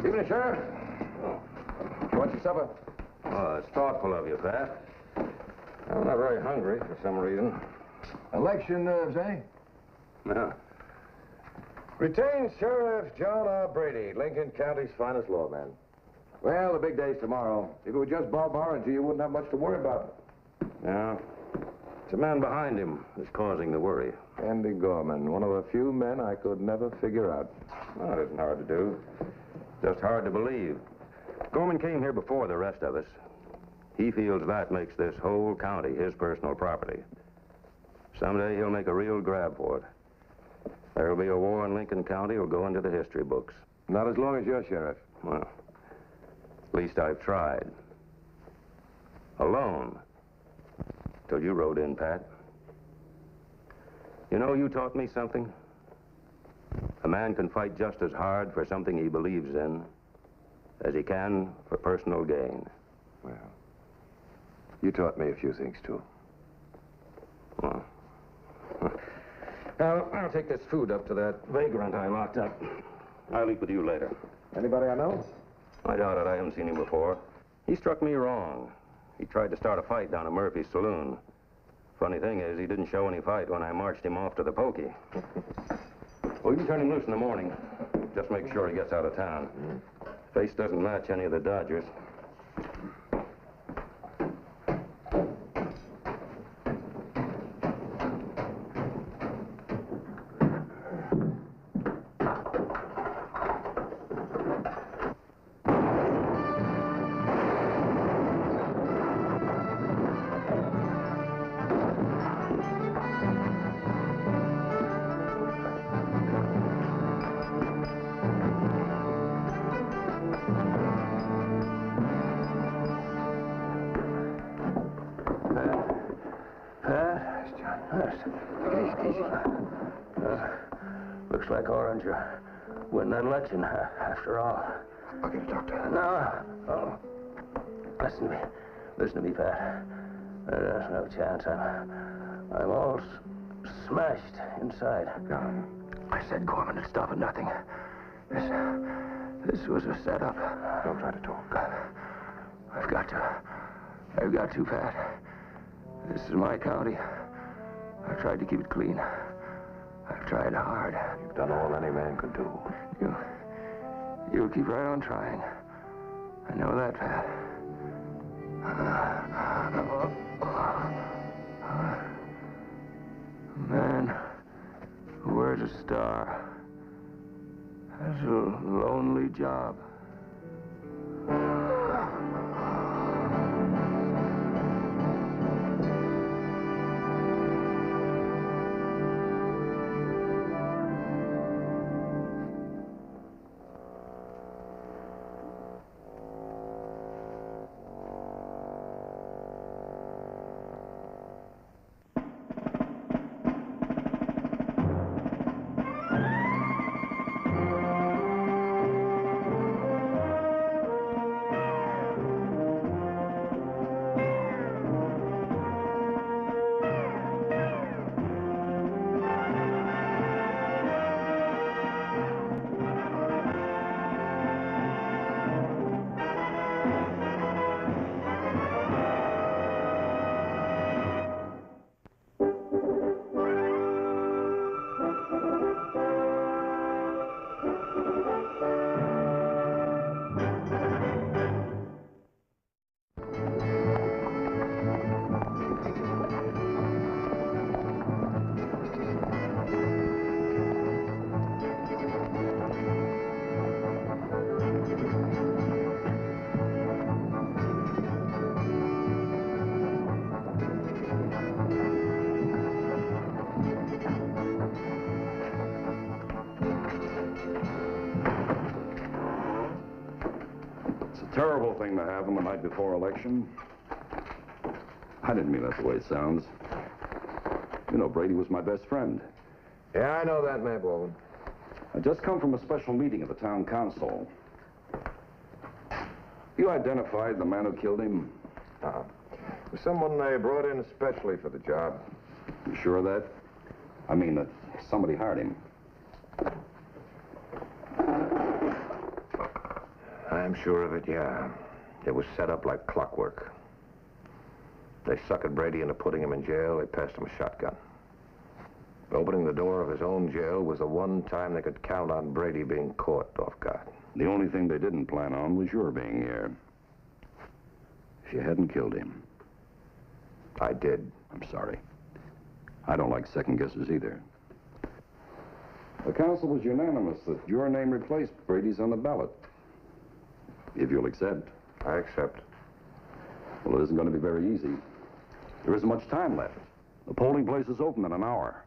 Evening, Sheriff. You want your supper? Oh, it's thoughtful of you, Pat. I'm not very hungry for some reason. Election nerves, eh? No. Retained Sheriff John R. Brady, Lincoln County's finest lawman. Well, the big day's tomorrow. If it were just Bob Orringer, you wouldn't have much to worry about. Yeah. It's a man behind him who's causing the worry. Andy Gorman, one of the few men I could never figure out. Well, it isn't hard to do. Just hard to believe. Gorman came here before the rest of us. He feels that makes this whole county his personal property. Someday he'll make a real grab for it. There'll be a war in Lincoln County will go into the history books. Not as long as you're sheriff. Well, at least I've tried. Alone. Till you rode in, Pat. You know, you taught me something. A man can fight just as hard for something he believes in as he can for personal gain. Well, you taught me a few things, too. Well, I'll take this food up to that vagrant I locked up. I'll eat with you later. Anybody I know? I doubt it. I haven't seen him before. He struck me wrong. He tried to start a fight down at Murphy's saloon. Funny thing is, he didn't show any fight when I marched him off to the pokey. We can turn him loose in the morning. Just make sure he gets out of town. Face doesn't match any of the Dodgers. Looks like Orringer win that election after all. I'll get a doctor. No. Oh. Listen to me, Pat. There's no chance. I'm all smashed inside. No. I said Gorman would stop at nothing. This was a setup. Don't try to talk. I've got to, Pat. This is my county. I've tried to keep it clean. I've tried hard. You've done all any man could do. You'll keep right on trying. I know that, Pat. A man who wears a star has a lonely job. Terrible thing to happen the night before election. I didn't mean that the way it sounds. You know, Brady was my best friend. Yeah, I know that, Matt Baldwin. I just come from a special meeting of the town council. You identified the man who killed him? Uh-huh. It was someone they brought in especially for the job. You sure of that? I mean that somebody hired him. I'm sure of it, yeah. It was set up like clockwork. They suckered Brady into putting him in jail. They passed him a shotgun. Opening the door of his own jail was the one time they could count on Brady being caught off guard. The only thing they didn't plan on was your being here. If you hadn't killed him. I did. I'm sorry. I don't like second guesses either. The council was unanimous that your name replaced Brady's on the ballot. If you'll accept. I accept. Well, it isn't going to be very easy. There isn't much time left. The polling place is open in an hour.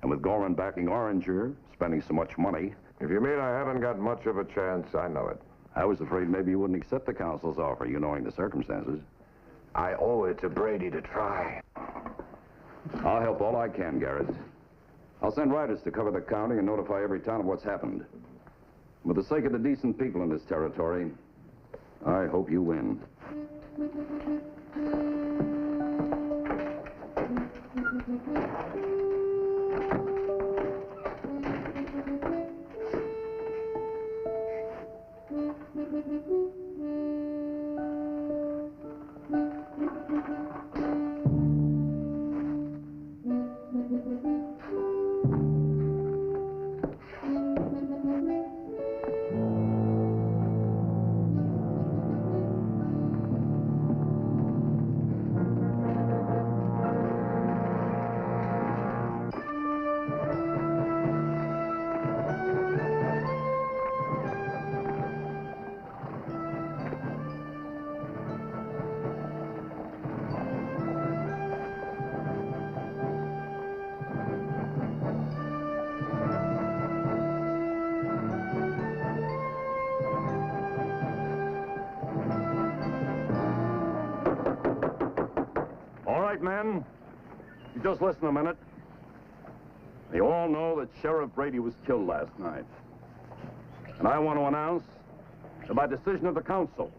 And with Gorman backing Oranger, spending so much money... If you mean I haven't got much of a chance, I know it. I was afraid maybe you wouldn't accept the council's offer, you knowing the circumstances. I owe it to Brady to try. I'll help all I can, Garrett. I'll send riders to cover the county and notify every town of what's happened. For the sake of the decent people in this territory, I hope you win. Men, you just listen a minute. You all know that Sheriff Brady was killed last night. And I want to announce that by decision of the council,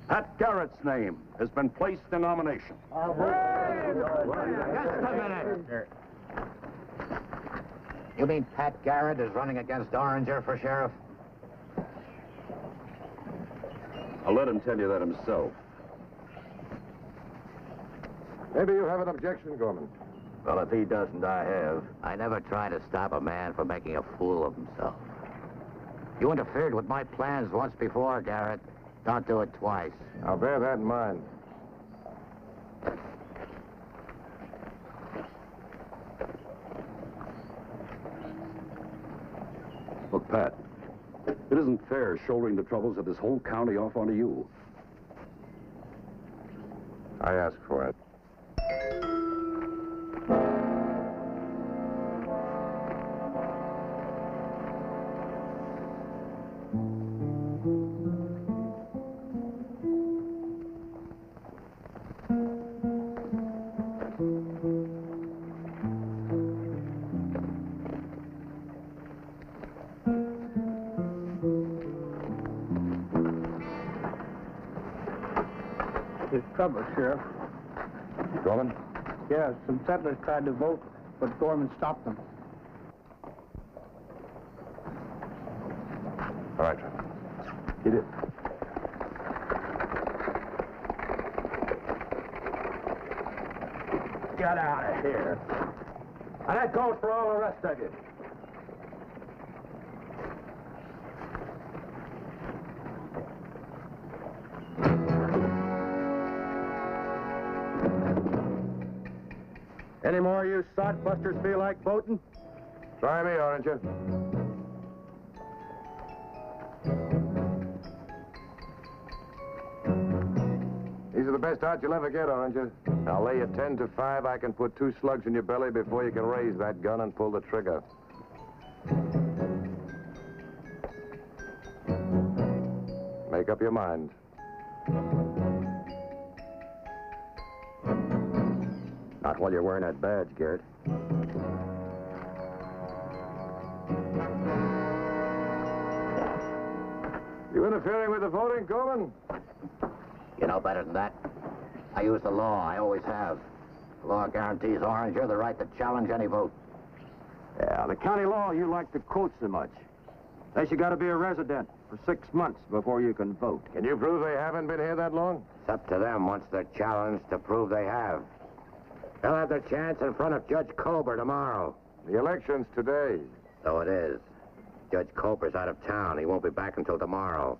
Pat Garrett's name has been placed in nomination. Just a minute. You mean Pat Garrett is running against Oranger for sheriff? I'll let him tell you that himself. Maybe you have an objection, Gorman. Well, if he doesn't, I have. I never try to stop a man from making a fool of himself. You interfered with my plans once before, Garrett. Don't do it twice. I'll bear that in mind. Look, Pat, it isn't fair shouldering the troubles of this whole county off onto you. I asked for it. There's trouble, Sheriff. Gorman? Yeah, some settlers tried to vote, but Gorman stopped them. All right. Get it. Get out of here. And that goes for all the rest of you. Any more of you sodbusters feel like voting? Try me, Oranger. These are the best odds you'll ever get, Oranger. I'll lay you 10 to 5. I can put 2 slugs in your belly before you can raise that gun and pull the trigger. Make up your mind. Not while you're wearing that badge, Garrett. You interfering with the voting, Gorman? You know better than that. I use the law. I always have. The law guarantees Oranger the right to challenge any vote. Yeah, the county law you like to quote so much. Unless you got to be a resident for 6 months before you can vote. Can you prove they haven't been here that long? It's up to them once they're challenged to prove they have. They'll have their chance in front of Judge Colbert tomorrow. The election's today. So it is. Judge Colbert's out of town. He won't be back until tomorrow.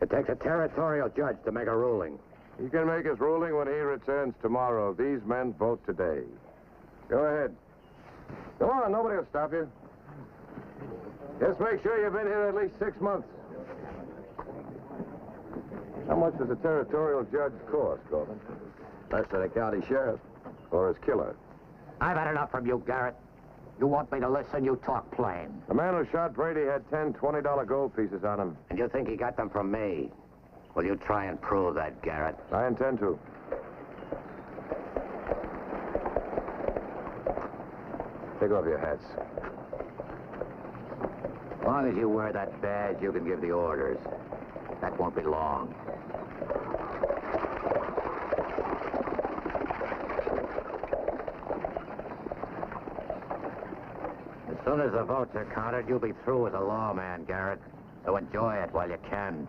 It takes a territorial judge to make a ruling. He can make his ruling when he returns tomorrow. These men vote today. Go ahead. Go on, nobody will stop you. Just make sure you've been here at least 6 months. How much does a territorial judge cost, Gorman? Less than a county sheriff. Or his killer? I've had enough from you, Garrett. You want me to listen, you talk plain. The man who shot Brady had 10 $20 gold pieces on him. And you think he got them from me? Will you try and prove that, Garrett? I intend to. Take off your hats. As long as you wear that badge, you can give the orders. That won't be long. As soon as the votes are counted, you'll be through as a lawman, Garrett. So enjoy it while you can.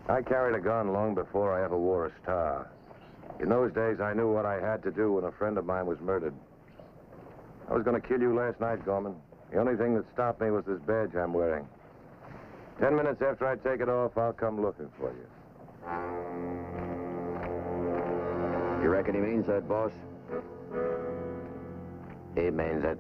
I carried a gun long before I ever wore a star. In those days, I knew what I had to do when a friend of mine was murdered. I was going to kill you last night, Gorman. The only thing that stopped me was this badge I'm wearing. 10 minutes after I take it off, I'll come looking for you. You reckon he means that, boss? He means it.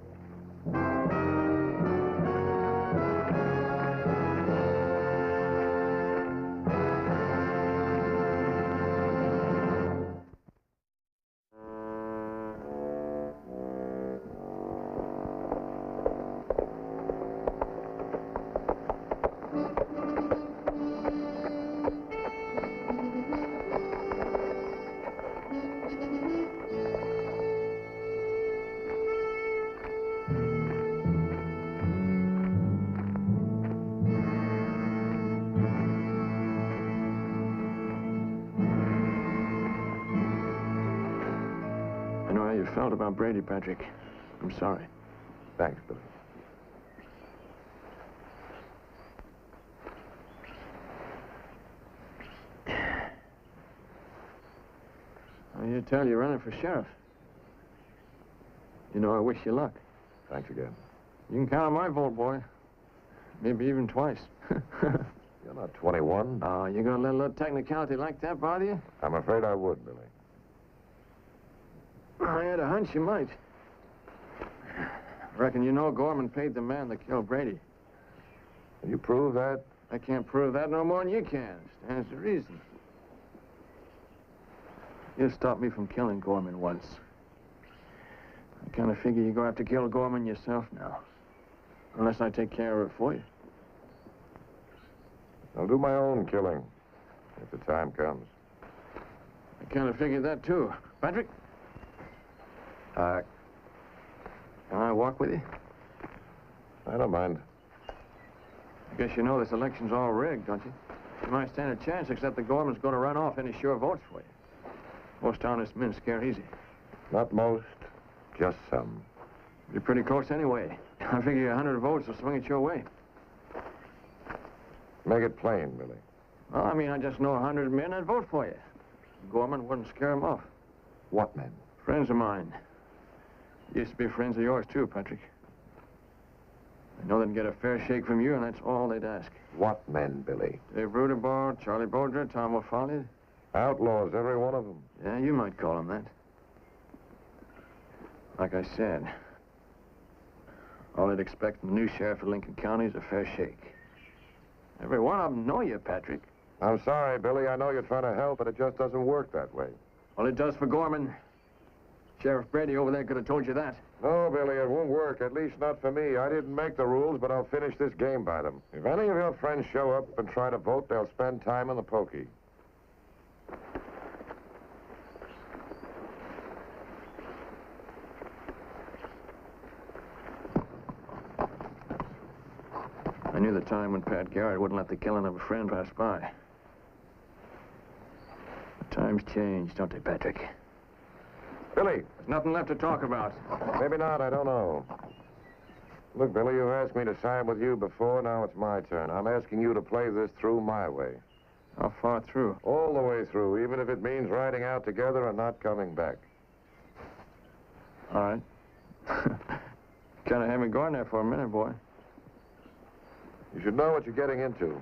I know how you felt about Brady, Patrick. I'm sorry. Thanks, Billy. You tell you're running for sheriff. You know, I wish you luck. Thanks again. You can count on my vote, boy. Maybe even twice. You're not 21. Oh, you gonna let a little technicality like that bother you? I'm afraid I would, Billy. I had a hunch you might. Reckon you know Gorman paid the man that killed Brady. Can you prove that? I can't prove that no more than you can. Stands to reason. You stopped me from killing Gorman once. I kind of figure you're going to have to kill Gorman yourself now. Unless I take care of it for you. I'll do my own killing, if the time comes. I kind of figured that, too. Patrick? Can I walk with you? I don't mind. I guess you know this election's all rigged, don't you? You might stand a chance, except that Gorman's going to run off any sure votes for you. Most honest men scare easy. Not most, just some. You're pretty close anyway. I figure 100 votes will swing it your way. Make it plain, Billy. Well, I mean, I just know 100 men that'd vote for you. Gorman wouldn't scare them off. What men? Friends of mine. Used to be friends of yours, too, Patrick. I know they'd get a fair shake from you, and that's all they'd ask. What men, Billy? Dave Rudebaugh, Charlie Bodger, Tom O'Falley. Outlaws, every one of them. Yeah, you might call them that. Like I said, all they'd expect from the new sheriff of Lincoln County is a fair shake. Every one of them know you, Patrick. I'm sorry, Billy. I know you're trying to help, but it just doesn't work that way. Well, it does for Gorman. Sheriff Brady over there could have told you that. No, Billy, it won't work. At least not for me. I didn't make the rules, but I'll finish this game by them. If any of your friends show up and try to vote, they'll spend time in the pokey. I knew the time when Pat Garrett wouldn't let the killing of a friend pass by. The times change, don't they, Patrick? Billy! There's nothing left to talk about. Maybe not, I don't know. Look, Billy, you've asked me to side with you before. Now it's my turn. I'm asking you to play this through my way. How far through? All the way through, even if it means riding out together and not coming back. All right. Kind of had me going there for a minute, boy. You should know what you're getting into.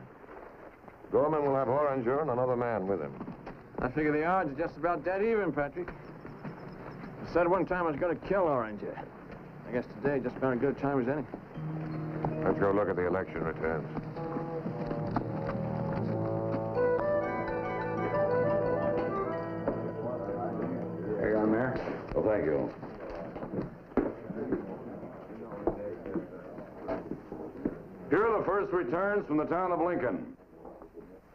Gorman will have Oranger and another man with him. I figure the odds are just about dead even, Patrick. I said one time I was going to kill Oranger. I guess today just about as good a time as any. Let's go look at the election returns. Here you are, Mayor. Well, thank you. Here are the first returns from the town of Lincoln.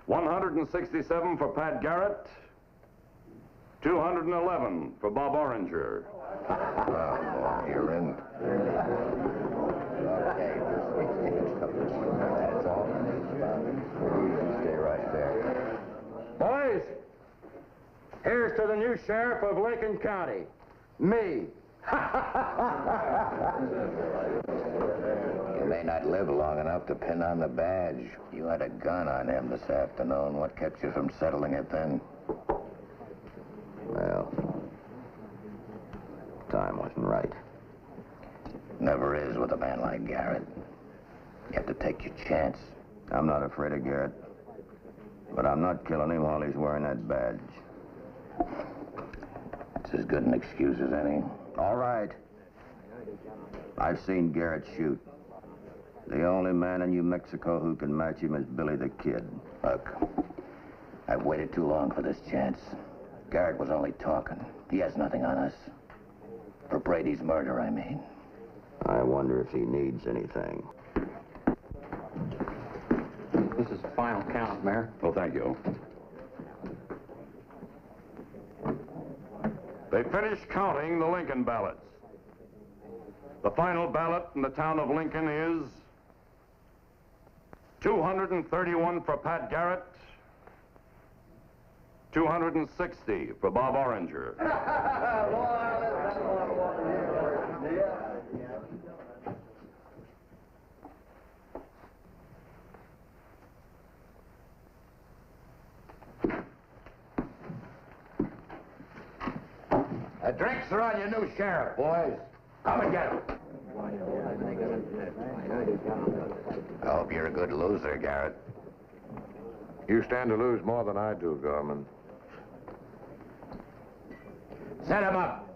167 for Pat Garrett, 211 for Bob Oranger. Oh, you're in. That's all. Stay right there. Boys, here's to the new sheriff of Lincoln County, me. You may not live long enough to pin on the badge. You had a gun on him this afternoon. What kept you from settling it then? Well, time wasn't right. Never is with a man like Garrett. You have to take your chance. I'm not afraid of Garrett. But I'm not killing him while he's wearing that badge. It's as good an excuse as any. All right. I've seen Garrett shoot. The only man in New Mexico who can match him is Billy the Kid. Look, I've waited too long for this chance. Garrett was only talking. He has nothing on us. For Brady's murder, I mean. I wonder if he needs anything. This is the final count, Mayor. Well, thank you. They finished counting the Lincoln ballots. The final ballot in the town of Lincoln is 231 for Pat Garrett, 260 for Bob Oranger. The drinks are on your new sheriff, boys. Come and get him. I hope you're a good loser, Garrett. You stand to lose more than I do, Gorman. Set him up.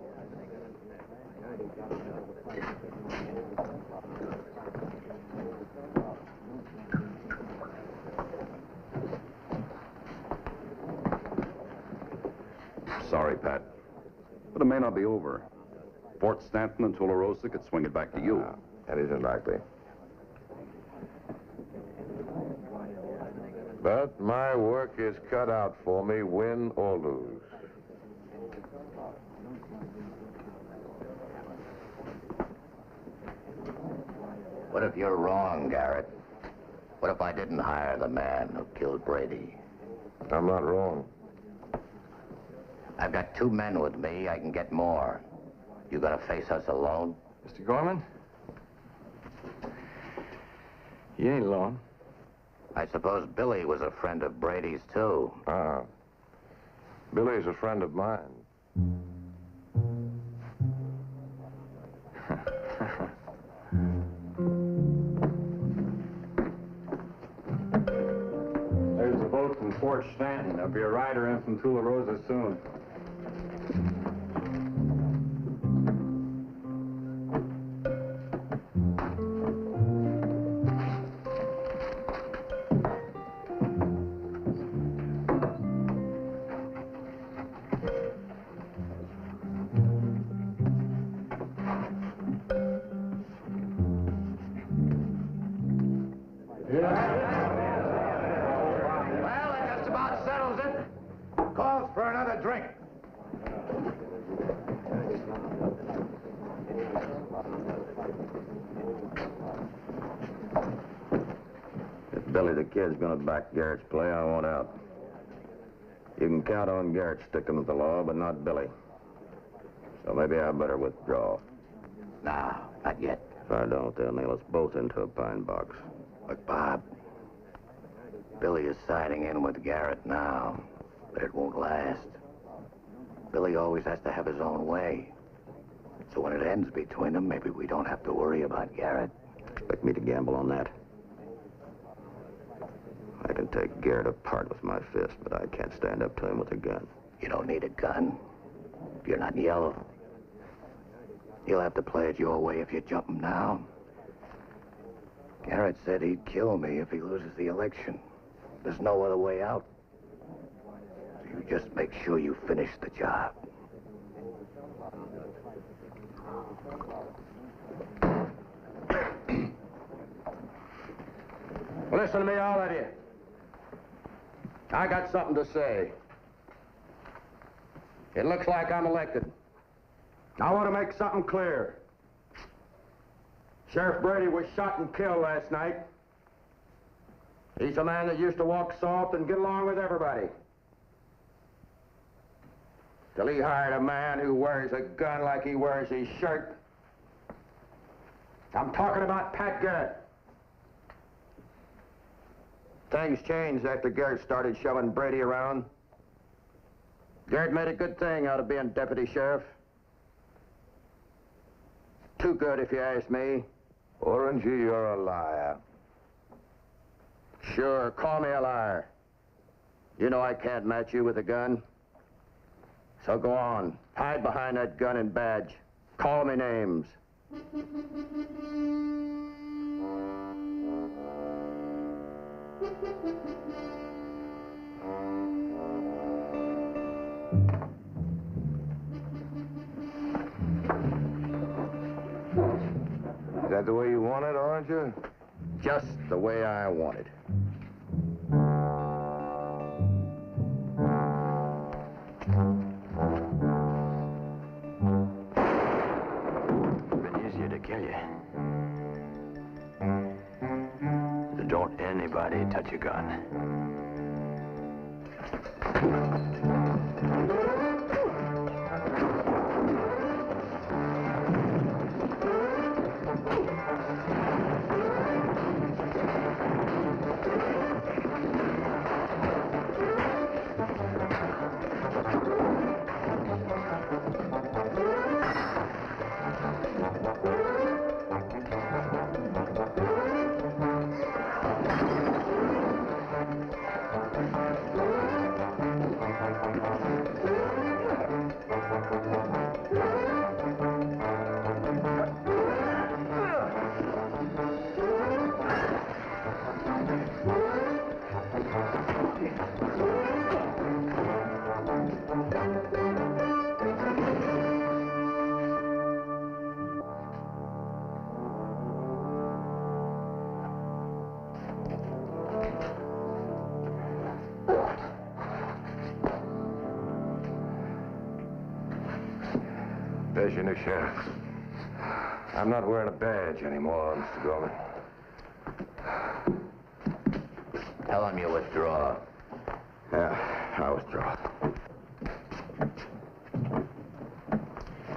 Sorry, Pat. But it may not be over. Fort Stanton and Tularosa could swing it back to you. That isn't likely. But my work is cut out for me, win or lose. What if you're wrong, Garrett? What if I didn't hire the man who killed Brady? I'm not wrong. I've got 2 men with me. I can get more. You gonna face us alone? Mr. Gorman? You ain't alone. I suppose Billy was a friend of Brady's, too. Billy's a friend of mine. There's a boat from Fort Stanton. There'll be a rider in from Tularosa soon. Well, that just about settles it. Calls for another drink. If Billy the Kid's gonna back Garrett's play, I want out. You can count on Garrett sticking with the law, but not Billy. So maybe I better withdraw. No, not yet. If I don't, they'll nail us both into a pine box. Look, Bob, Billy is siding in with Garrett now, but it won't last. Billy always has to have his own way. So when it ends between them, maybe we don't have to worry about Garrett. Expect me to gamble on that? I can take Garrett apart with my fist, but I can't stand up to him with a gun. You don't need a gun. You're not yellow. You'll have to play it your way if you jump him now. Garrett said he'd kill me if he loses the election. There's no other way out. So you just make sure you finish the job. Listen to me, all of you. I got something to say. It looks like I'm elected. I want to make something clear. Sheriff Brady was shot and killed last night. He's a man that used to walk soft and get along with everybody. Till he hired a man who wears a gun like he wears his shirt. I'm talking about Pat Garrett. Things changed after Garrett started shoving Brady around. Garrett made a good thing out of being deputy sheriff. Too good, if you ask me. Orangey, you're a liar. Sure, call me a liar. You know I can't match you with a gun. So go on, hide behind that gun and badge. Call me names. Is that the way you want it, Oranger? Just the way I want it. Been easier to kill you. So don't anybody touch a gun. There's your new sheriff. I'm not wearing a badge anymore, Mr. Gorman. Tell him you withdraw. Yeah, I withdraw.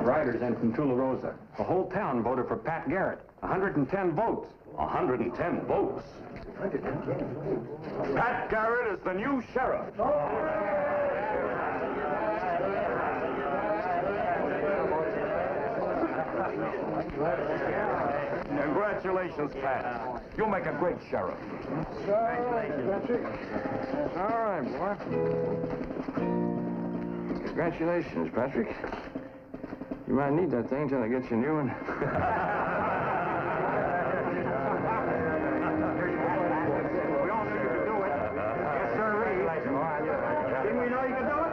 Riders in from Tularosa. The whole town voted for Pat Garrett. 110 votes. 110 votes. Pat Garrett is the new sheriff. Congratulations, Pat. You'll make a great sheriff. Congratulations. All right, boy. Congratulations, Patrick. You might need that thing till I get you a new one. We all knew you could do it. Yes, sir. Didn't we know you could do it?